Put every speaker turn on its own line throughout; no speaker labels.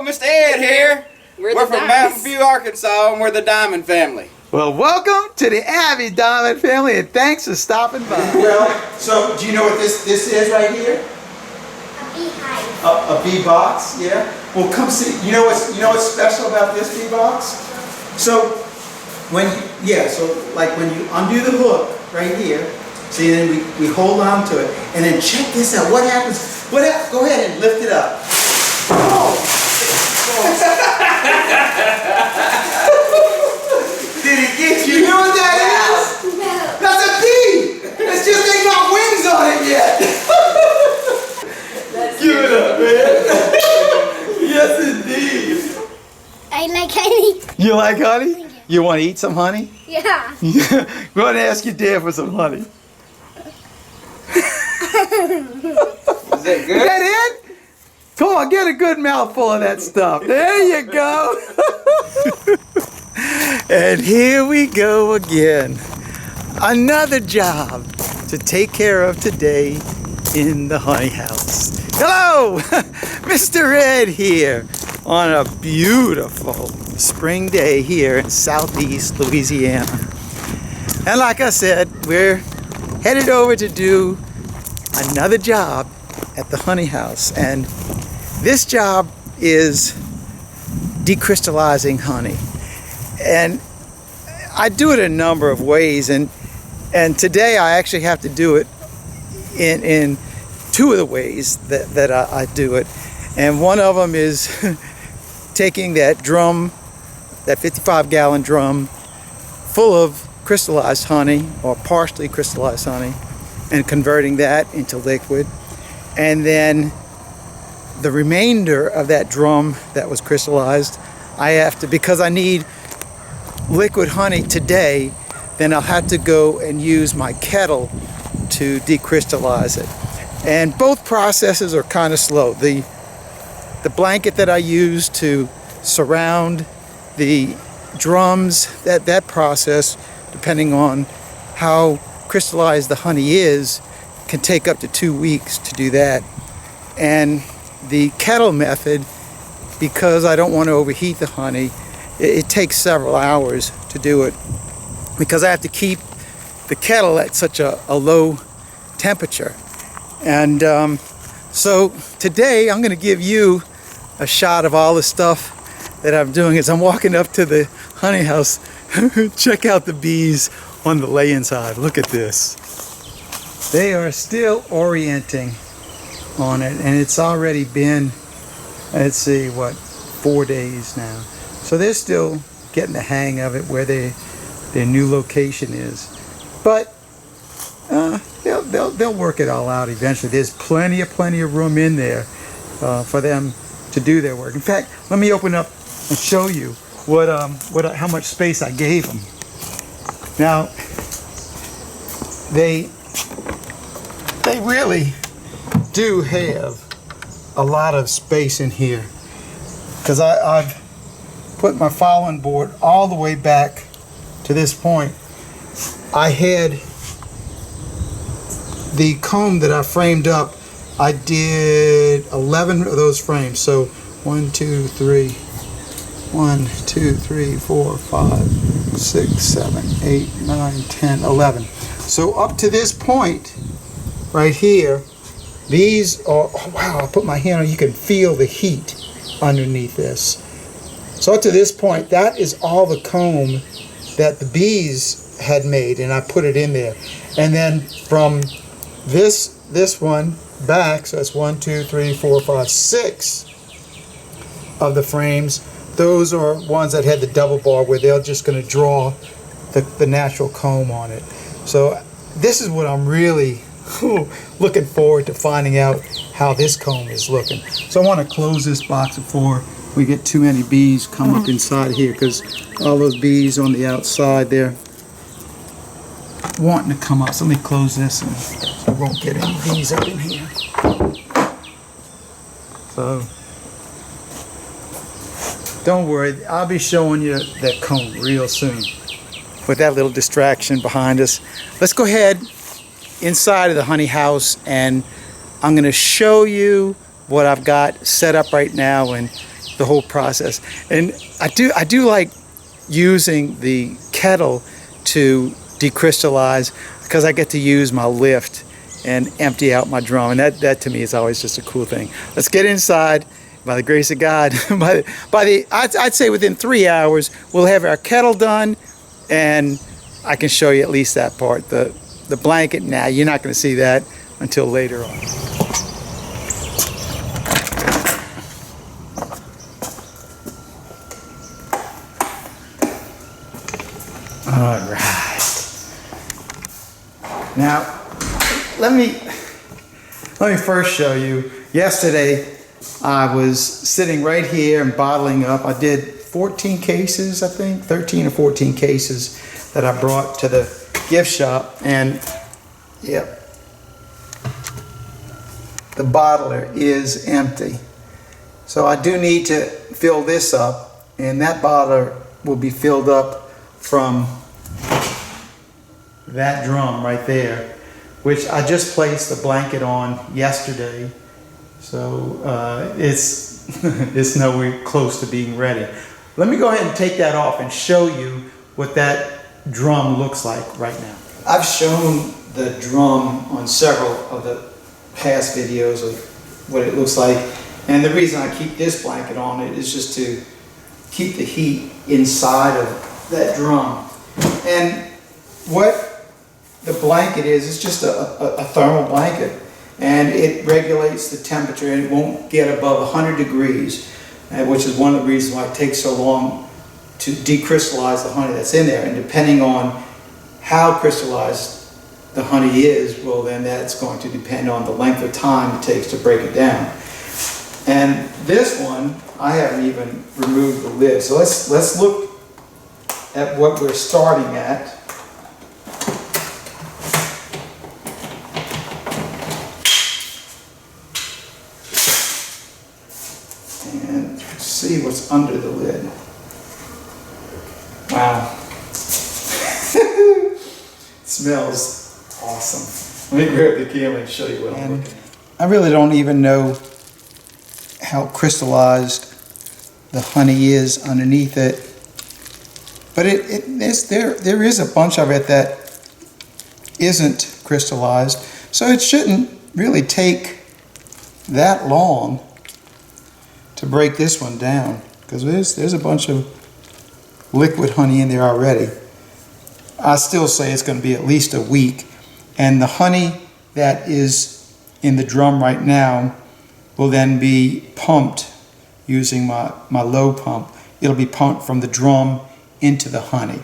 Mr. Ed here. We're from Mountain View, Arkansas, and we're the Diamond family.
Well, welcome to the Abbey Diamond family, and thanks for stopping by. Well, so do you know what this is right here?
A beehive.
A bee box, yeah. Well, come see. You know what's special about this bee box? So when you undo the hook right here, see, then we hold on to it, and then check this out. What happens? Go ahead and lift it up. Oh. Did it get you? You know what that is?
No.
That's a bee! It's just ain't got wings on it yet! Give it up, man! Yes, indeed!
I like honey.
You like honey? You want to eat some honey?
Yeah.
Go ahead and ask your dad for some honey.
Is that good?
Is that it? Come on, get a good mouthful of that stuff. There you go. And here we go again. Another job to take care of today in the honey house. Hello, Mr. Ed here on a beautiful spring day here in southeast Louisiana. And like I said, we're headed over to do another job at the honey house. And this job is decrystallizing honey. And I do it a number of ways, and today I actually have to do it in two of the ways that I do it. And one of them is taking that drum, that 55-gallon drum full of crystallized honey or partially crystallized honey, and converting that into liquid. And then the remainder of that drum that was crystallized, I have to, because I need liquid honey today, then I'll have to go and use my kettle to decrystallize it. And both processes are kind of slow. The blanket that I use to surround the drums, that process, depending on how crystallized the honey is, can take up to 2 weeks to do that. And the kettle method, because I don't want to overheat the honey, it takes several hours to do it, because I have to keep the kettle at such a low temperature. And so today I'm going to give you a shot of all the stuff that I'm doing as I'm walking up to the honey house. Check out the bees on the laying side. Look at this. They are still orienting on it, and it's already been, let's see, 4 days now. So they're still getting the hang of it, where their new location is. But they'll work it all out eventually. There's plenty of room in there for them to do their work. In fact, let me open up and show you how much space I gave them. Now, they really do have a lot of space in here, because I've put my fowling board all the way back to this point. I had the comb that I framed up, I did 11 of those frames. So 1, 2, 3, 4, 5, 6, 7, 8, 9, 10, 11. So up to this point right here, these are, oh wow, I put my hand on, you can feel the heat underneath this. So up to this point, that is all the comb that the bees had made, and I put it in there. And then from this one back, so that's 1, 2, 3, 4, 5, 6 of the frames. Those are ones that had the double bar, where they're just going to draw the natural comb on it. So this is what I'm really looking forward to, finding out how this comb is looking. So I want to close this box before we get too many bees come up inside here, because all those bees on the outside, they're wanting to come up. So let me close this so I won't get any bees up in here. So don't worry, I'll be showing you that comb real soon with that little distraction behind us. Let's go ahead inside of the honey house, and I'm going to show you what I've got set up right now, and the whole process. And I do like using the kettle to decrystallize, because I get to use my lift and empty out my drum, and that to me is always just a cool thing. Let's get inside. By the grace of God, I'd say within 3 hours we'll have our kettle done, and I can show you at least that part. The blanket, nah, you're not going to see that until later on. All right. Now, let me first show you. Yesterday, I was sitting right here and bottling up. I did 14 cases, I think, 13 or 14 cases that I brought to the gift shop. And, yep, the bottler is empty. So I do need to fill this up, and that bottler will be filled up from that drum right there, which I just placed the blanket on yesterday. So it's nowhere close to being ready. Let me go ahead and take that off and show you what that drum looks like right now. I've shown the drum on several of the past videos of what it looks like. And the reason I keep this blanket on it is just to keep the heat inside of that drum. And what the blanket is, it's just a thermal blanket. And it regulates the temperature, and it won't get above 100 degrees, which is one of the reasons why it takes so long to decrystallize the honey that's in there. And depending on how crystallized the honey is, well, then that's going to depend on the length of time it takes to break it down. And this one, I haven't even removed the lid. So let's look at what we're starting at. And see what's under the lid. Wow. It smells awesome. Let me grab the camera and show you what I'm looking at. I really don't even know how crystallized the honey is underneath it. But there is a bunch of it that isn't crystallized. So it shouldn't really take that long to break this one down, because there's a bunch of liquid honey in there already. I still say it's going to be at least a week, and the honey that is in the drum right now will then be pumped using my low pump. It'll be pumped from the drum into the honey.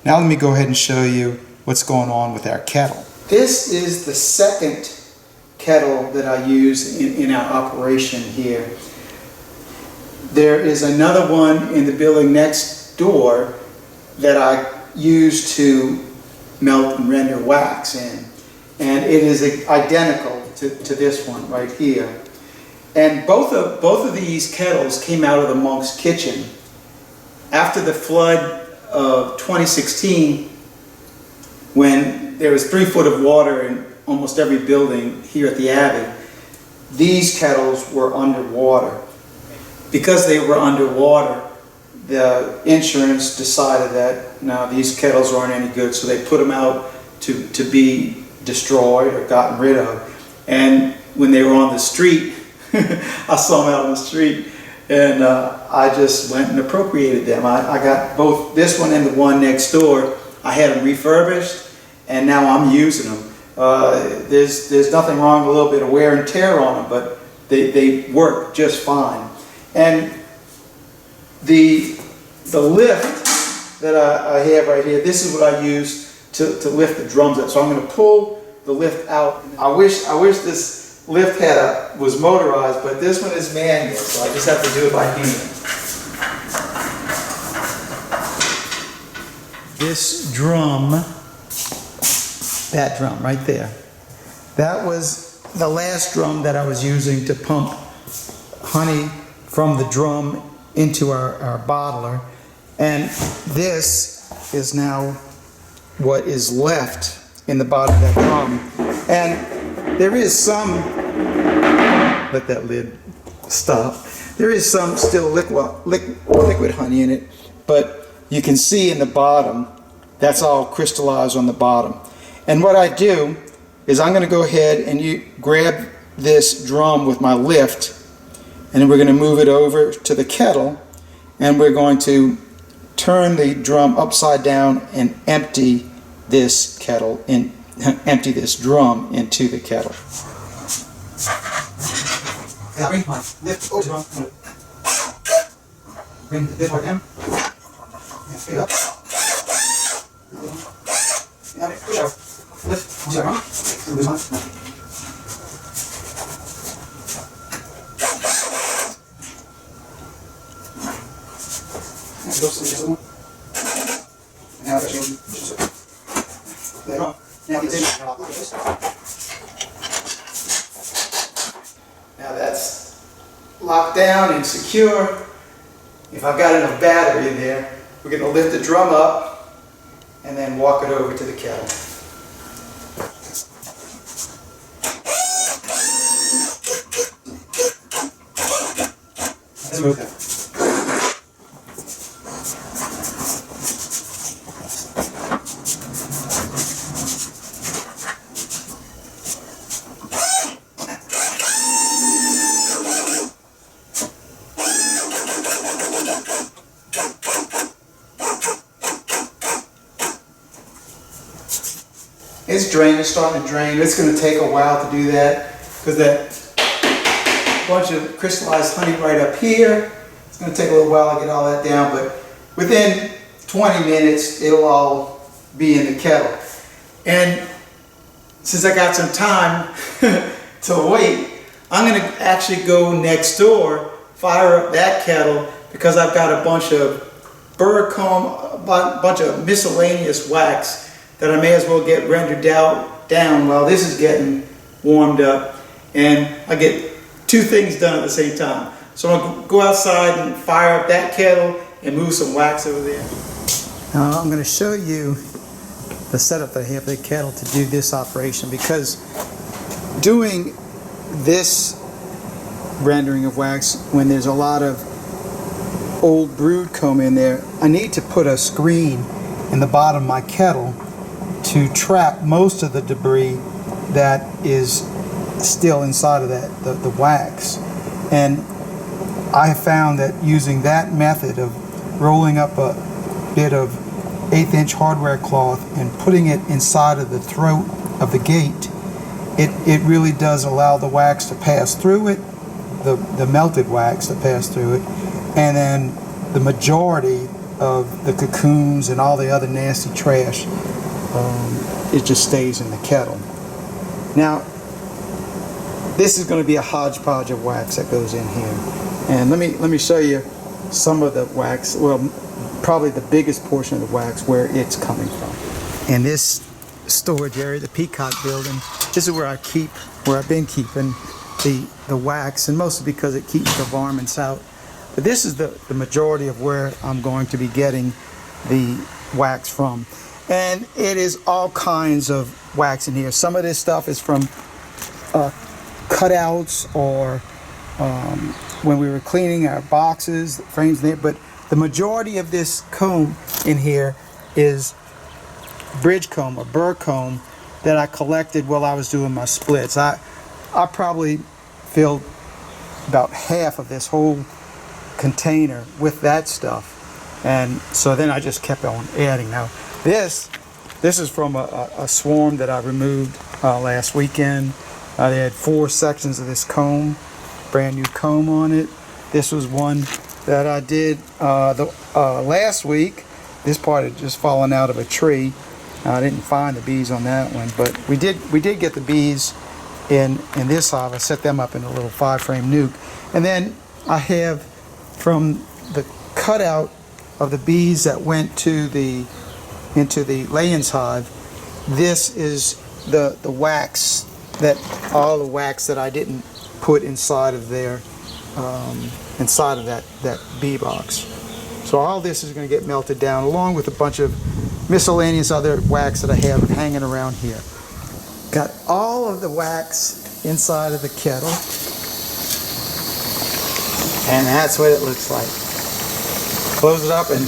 Now let me go ahead and show you what's going on with our kettle. This is the second kettle that I use in our operation here. There is another one in the building next door that I use to melt and render wax in. And it is identical to this one right here. And both of these kettles came out of the monk's kitchen. After the flood of 2016, when there was 3 foot of water in almost every building here at the Abbey, these kettles were underwater. Because they were underwater, the insurance decided that no, these kettles aren't any good, so they put them out to be destroyed or gotten rid of. And when they were on the street, I saw them out on the street, and I just went and appropriated them. I got both this one and the one next door. I had them refurbished, and now I'm using them. There's nothing wrong with a little bit of wear and tear on them, but they work just fine. And the lift that I have right here, this is what I use to lift the drums up. So I'm going to pull the lift out. I wish this lift was motorized, but this one is manual, so I just have to do it by hand. This drum, that drum right there, that was the last drum that I was using to pump honey from the drum into our bottler. And this is now what is left in the bottom of that drum. And there is some, let that lid stuff. There is some still liquid honey in it, but you can see in the bottom, that's all crystallized on the bottom. And what I do is I'm going to go ahead and grab this drum with my lift, and then we're going to move it over to the kettle, and we're going to turn the drum upside down and empty this kettle in, empty this drum into the kettle. Bring my lift over the drum. Bring the lid down. And pick it up. And push out. Lift. Push out. Now that's locked down and secure. If I've got enough battery in there, we're going to lift the drum up and then walk it over to the kettle. Let's move that. It's draining, it's starting to drain. It's going to take a while to do that because that bunch of crystallized honey right up here, it's going to take a little while to get all that down, but within 20 minutes it'll all be in the kettle. And since I got some time to wait, I'm going to actually go next door, fire up that kettle, because I've got a bunch of bird comb, a bunch of miscellaneous wax that I may as well get rendered down while this is getting warmed up, and I get two things done at the same time. So I'm going to go outside and fire up that kettle and move some wax over there. Now I'm going to show you the setup that I have for the kettle to do this operation, because doing this rendering of wax when there's a lot of old brood comb in there, I need to put a screen in the bottom of my kettle to trap most of the debris that is still inside of that, the wax. And I have found that using that method of rolling up a bit of 1/8" hardware cloth and putting it inside of the throat of the gate, it really does allow the wax to pass through it, the melted wax to pass through it, and then the majority of the cocoons and all the other nasty trash, it just stays in the kettle. Now, this is going to be a hodgepodge of wax that goes in here, and let me show you some of the wax. Well, probably the biggest portion of the wax where it's coming from. In this storage area, the Peacock building, this is where I've been keeping the wax, and mostly because it keeps the varmints out. But this is the majority of where I'm going to be getting the wax from. And it is all kinds of wax in here. Some of this stuff is from cutouts or when we were cleaning our boxes, frames there. But the majority of this comb in here is bridge comb or burr comb that I collected while I was doing my splits. I probably filled about half of this whole container with that stuff, and so then I just kept on adding. Now this is from a swarm that I removed last weekend. They had 4 sections of this comb, brand new comb on it. This was one that I did last week. This part had just fallen out of a tree. I didn't find the bees on that one, but we did get the bees in this hive. I set them up in a little 5-frame nuke, and then I have from the cutout of the bees that went into the layings hive. This is the wax, all the wax that I didn't put inside of there, inside of that bee box. So all this is going to get melted down, along with a bunch of miscellaneous other wax that I have hanging around here. Got all of the wax inside of the kettle. And that's what it looks like. Close it up and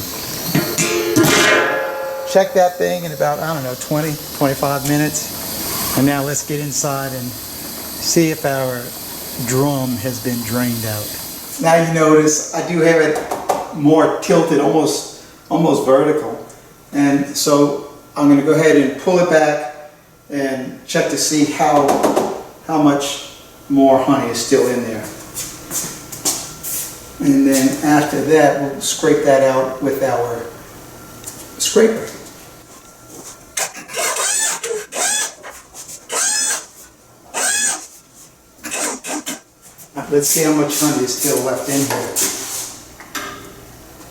check that thing in about, I don't know, 20, 25 minutes. And now let's get inside and see if our drum has been drained out. Now you notice I do have it more tilted, almost vertical. And so I'm going to go ahead and pull it back and check to see how much more honey is still in there. And then after that, we'll scrape that out with our scraper. Let's see how much honey is still left in here.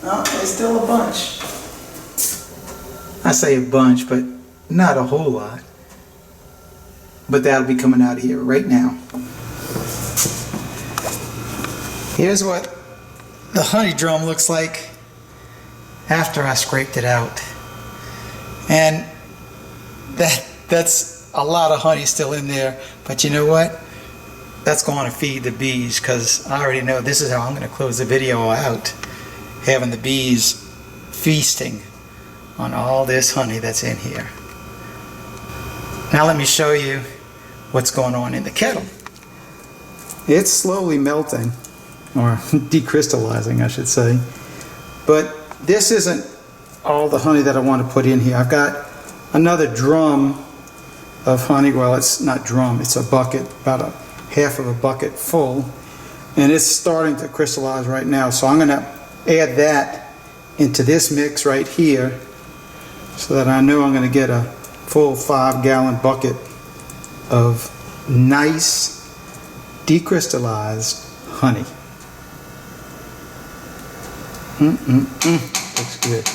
Oh, there's still a bunch. I say a bunch, but not a whole lot. But that'll be coming out of here right now. Here's what the honey drum looks like after I scraped it out. And that's a lot of honey still in there, but you know what? That's going to feed the bees, because I already know this is how I'm going to close the video out, having the bees feasting on all this honey that's in here. Now let me show you what's going on in the kettle. It's slowly melting, or decrystallizing I should say, but this isn't all the honey that I want to put in here. I've got another drum of honey. Well, it's not drum, it's a bucket, about half of a bucket full, and it's starting to crystallize right now. So I'm going to add that into this mix right here so that I know I'm going to get a full 5-gallon bucket of nice decrystallized honey. Looks good.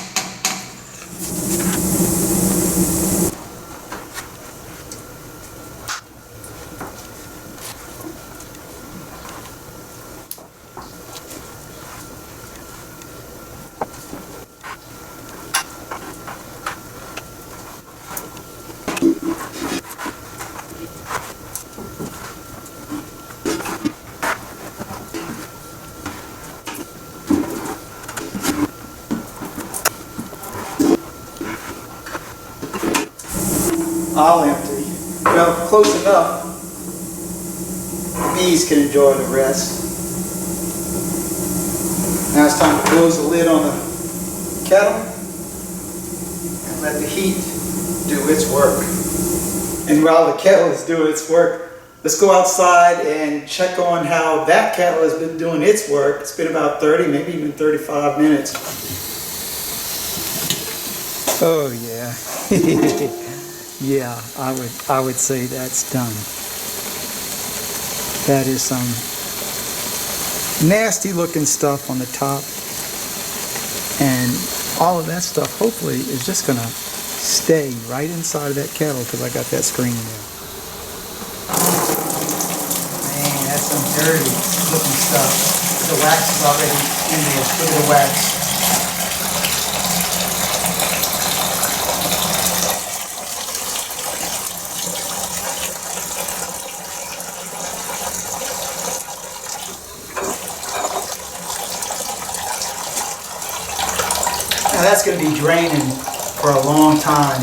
I'll empty. Well, close enough. The bees can enjoy the rest. Now it's time to close the lid on the kettle and let the heat do its work. And while the kettle is doing its work, let's go outside and check on how that kettle has been doing its work. It's been about 30, maybe even 35 minutes. Oh yeah. Yeah, I would say that's done. That is some nasty looking stuff on the top, and all of that stuff hopefully is just gonna stay right inside of that kettle, because I got that screen there. Man, that's some dirty looking stuff. The wax is already in there. Look at the wax. Now that's going to be draining for a long time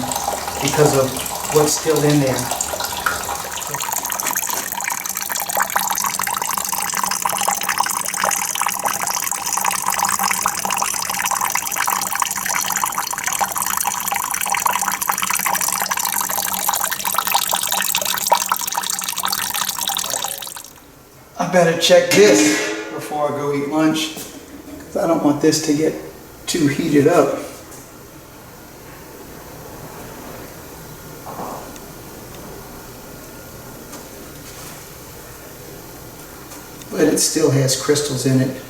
because of what's still in there. I better check this before I go eat lunch, because I don't want this to get too heated up. But it still has crystals in it.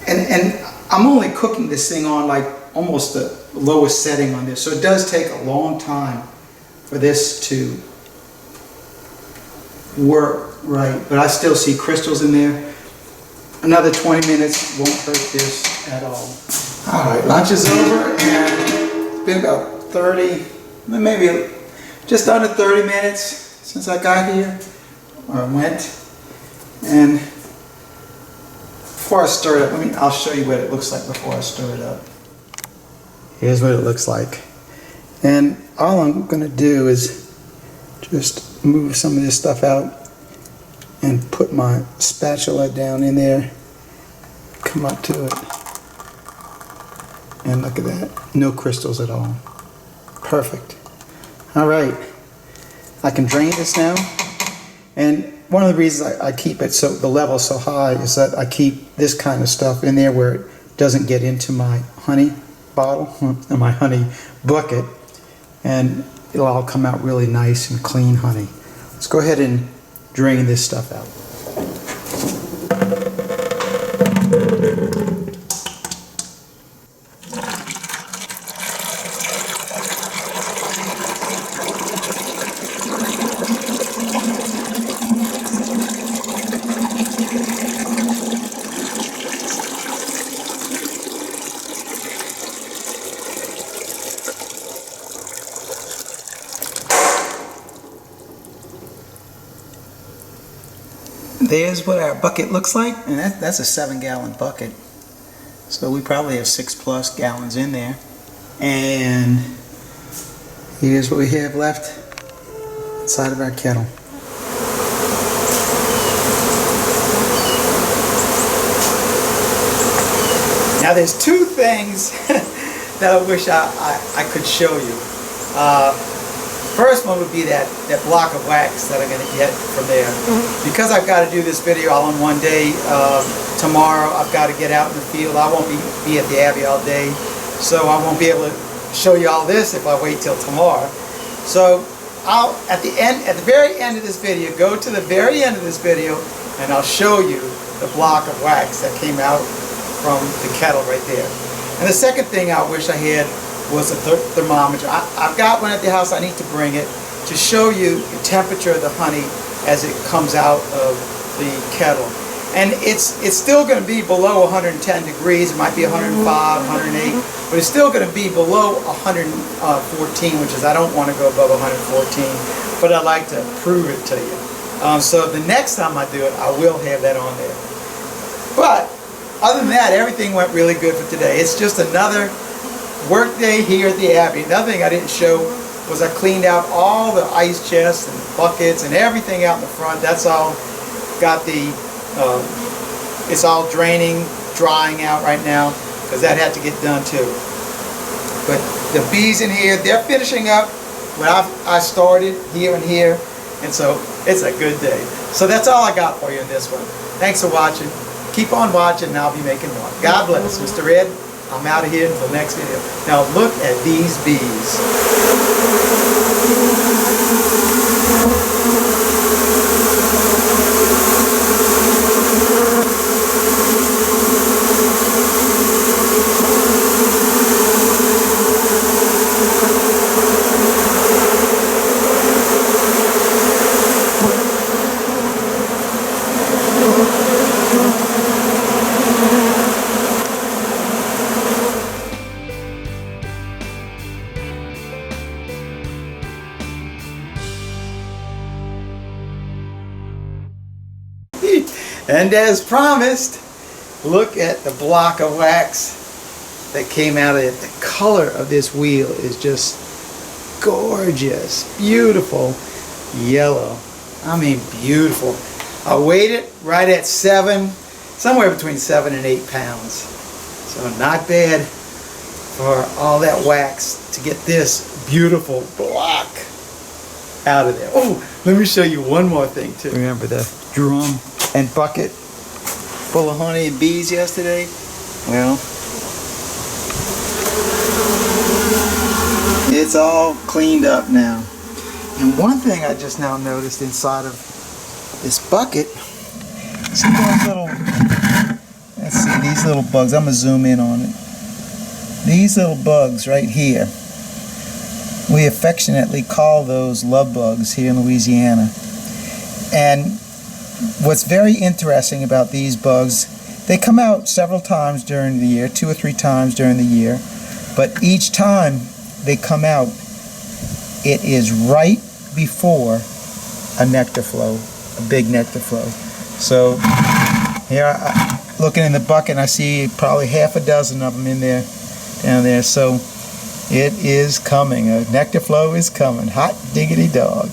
And I'm only cooking this thing on like almost the lowest setting on this, so it does take a long time for this to work right. But I still see crystals in there. Another 20 minutes won't hurt this at all. Alright, lunch is over, and it's been about 30, maybe just under 30 minutes since I got here, or went. And before I stir it up, I'll show you what it looks like before I stir it up. Here's what it looks like. And all I'm going to do is just move some of this stuff out and put my spatula down in there, come up to it, and look at that. No crystals at all. Perfect. All right. I can drain this now. And one of the reasons I keep it so the level so high is that I keep this kind of stuff in there where it doesn't get into my honey bottle, my honey bucket, and it'll all come out really nice and clean honey. Let's go ahead and drain this stuff out. There's what our bucket looks like, and that's a 7-gallon bucket. So we probably have 6+ gallons in there. And here's what we have left inside of our kettle. Now there's two things that I wish I could show you. First one would be that block of wax that I'm going to get from there. Because I've got to do this video all in one day, tomorrow I've got to get out in the field. I won't be at the Abbey all day, so I won't be able to show you all this if I wait till tomorrow. So I'll, at the very end of this video, go to the very end of this video, and I'll show you the block of wax that came out from the kettle right there. And the second thing I wish I had was a thermometer. I've got one at the house. I need to bring it to show you the temperature of the honey as it comes out of the kettle. And it's still going to be below 110 degrees. It might be 105, 108, but it's still going to be below 114, which is, I don't want to go above 114, but I like to prove it to you. So the next time I do it, I will have that on there. But other than that, everything went really good for today. It's just another work day here at the Abbey. Another thing I didn't show was I cleaned out all the ice chests and buckets and everything out in the front. That's all got the, it's all draining, drying out right now, because that had to get done too. But the bees in here, they're finishing up what I started here and here, and so it's a good day. So that's all I got for you in this one. Thanks for watching. Keep on watching, and I'll be making more. God bless. Mr. Ed, I'm out of here until the next video. Now look at these bees. And as promised, look at the block of wax that came out of it. The color of this wheel is just gorgeous, beautiful yellow. I mean, beautiful. I weighed it right at somewhere between 7 and 8 pounds. So not bad for all that wax to get this beautiful block out of there. Oh, let me show you one more thing too. Remember the drum and bucket full of honey and bees yesterday? Well, it's all cleaned up now. And one thing I just now noticed inside of this bucket, see those little, let's see, these little bugs. I'm going to zoom in on it. These little bugs right here, we affectionately call those love bugs here in Louisiana. And what's very interesting about these bugs, they come out several times during the year, 2 or 3 times during the year, but each time they come out, it is right before a nectar flow, a big nectar flow. So here, looking in the bucket, and I see probably half a dozen of them in there, down there. So it is coming. A nectar flow is coming. Hot diggity dog.